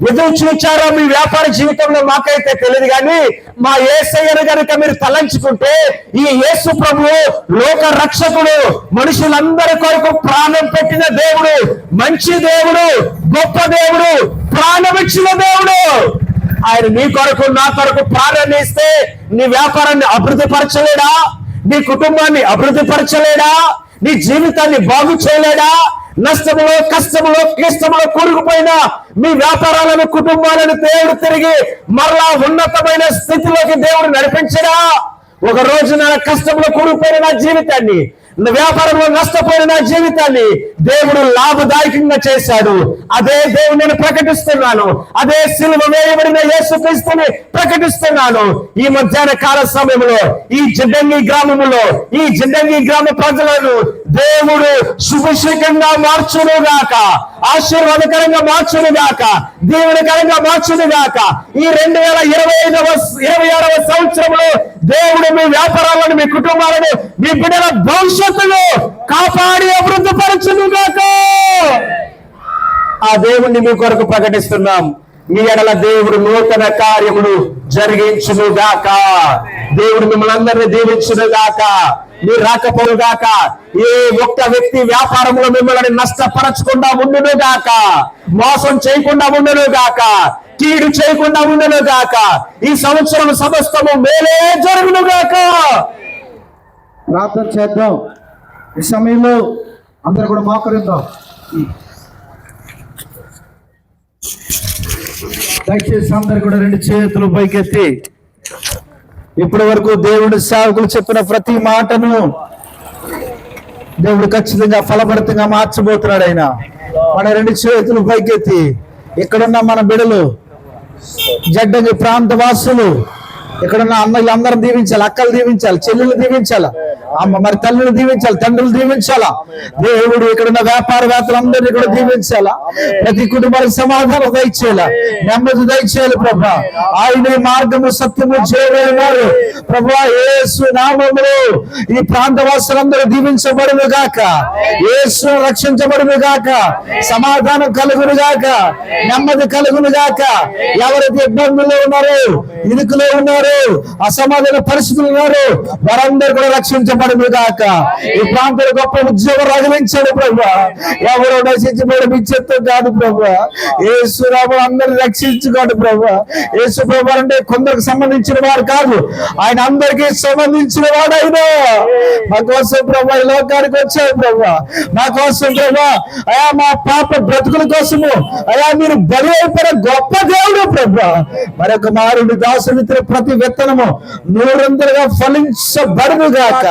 ఎదురు చూచారో మీ వ్యాపార జీవితంలో మాకైతే తెలియదు, కానీ మా యేసయ్యను కనుక మీరు తలంచుకుంటే, ఈ యేసు ప్రభువు లోక రక్షకుడు, మనుషులందరి కొరకు ప్రాణం పెట్టిన దేవుడు, మంచి దేవుడు, గొప్ప దేవుడు, ప్రాణమిచ్చిన దేవుడు. ఆయన నీ కొరకు నా కొరకు ప్రాణాన్ని ఇస్తే నీ వ్యాపారాన్ని అభివృద్ధి పరచలేడా? నీ కుటుంబాన్ని అభివృద్ధి పరచలేడా? నీ జీవితాన్ని బాగు చేయలేడా? నష్టములో, కష్టములో, క్లిష్టములో కూరుకుపోయిన మీ వ్యాపారాలను, కుటుంబాలను దేవుడు తిరిగి మరలా ఉన్నతమైన స్థితిలోకి దేవుడు నడిపించడా? ఒక రోజు నా కష్టంలో కూరుకుపోయిన నా జీవితాన్ని, వ్యాపారంలో నష్టపోయిన నా జీవితాన్ని దేవుడు లాభదాయకంగా చేశాడు. అదే దేవుడు నేను ప్రకటిస్తున్నాను. అదే సిలువ వేయబడిన యేసుక్రీస్తుని ప్రకటిస్తున్నాను. ఈ మధ్యాహ్న కాల సమయంలో ఈ జిడ్డంగి గ్రామములో, ఈ జిడ్డంగి గ్రామ ప్రజలను దేవుడు శుభశీకంగా మార్చునుగాక, ఆశీర్వాదకరంగా మార్చునుగాక, దీవెనకరంగా మార్చునుగాక. ఈ 2026వ సంవత్సరంలో దేవుడు మీ వ్యాపారాలను, మీ కుటుంబాలను, మీ బిడ్డల భవిష్యత్తును కాపాడి అభివృద్ధి పరచునుగాక. ఆ దేవుణ్ణి మీ కొరకు ప్రకటిస్తున్నాం. మీ ఎడల దేవుడు నూతన కార్యములు జరిగించునుగాక. దేవుడు మిమ్మల్ని అందరినీ దీవించునుగాక. మీరు రాకపోనుగాక. ఏ ఒక్క వ్యక్తి వ్యాపారంలో మిమ్మల్ని నష్టపరచకుండా ఉండునుగాక, మోసం చేయకుండా ఉండునుగాక, కీడు చేయకుండా ఉండునుగాక. ఈ సంవత్సరం సమస్తము మేలే జరుగునుగాక. ప్రార్థన చేద్దాం. ఈ సమయంలో అందరూ కూడా మోకరిద్దాం. దయచేసి అందరు కూడా 2 చేతులు పైకెత్తి ఇప్పటి వరకు దేవుడి సేవకులు చెప్పిన ప్రతి మాటను దేవుడు ఖచ్చితంగా ఫలభరితంగా మార్చబోతున్నాడు. ఆయన మన 2 చేతులు పైకెత్తి ఇక్కడున్న మన బిడలు, జడ్డంగి ప్రాంత వాసులు, ఇక్కడున్న అన్నలు అందరం దీవించాలి, అక్కలు దీవించాలి, చెల్లెలు దీవించాలా, మరి తల్లిని దీవించాలి, తండ్రులు దీవించాలా. దేవుడు ఇక్కడున్న వ్యాపారవేత్తలందరినీ కూడా దీవించాలా. ప్రతి కుటుంబానికి సమాధానం దయచేయాలా, నెమ్మది దయచేయాలి ప్రభా. ఆయనే మార్గము, సత్యము, జీవమున్నారు ప్రభా. యేసు నామములో ఈ ప్రాంతవాసులందరూ దీవించబడును గాక, యేసు రక్షించబడును గాక, సమాధానం కలుగును గాక, నెమ్మది కలుగును గాక. ఎవరైతే ఇబ్బందుల్లో ఉన్నారో, ఇరుకులో ఉన్నారో, అసమాధాన పరిస్థితులు ఉన్నారు, వారందరూ కూడా రక్షించబడును గాక. ఈ ప్రాంతంలో గొప్ప ఉద్యోగం రగిలించాడు ప్రభా. ఎవరో నశించబడి మిచ్చెత్తం కాదు ప్రభా. యేసు రాము అందరిని రక్షించుకోడు ప్రభా. యేసు ప్రభా అంటే కొందరికి సంబంధించిన వారు కాదు, ఆయన అందరికీ సంబంధించిన వాడు. ఆయన మా కోసం ప్రభా ఈ లోకానికి వచ్చాడు ప్రభా. మా కోసం ప్రభా, అయా మా పాప బ్రతుకుల కోసము అయా మీరు బలి అయిపోయిన గొప్ప దేవుడు ప్రభా. మరొక మారుడి దాసుని ప్రతి విత్తనము 100గా ఫలించబడును గాక.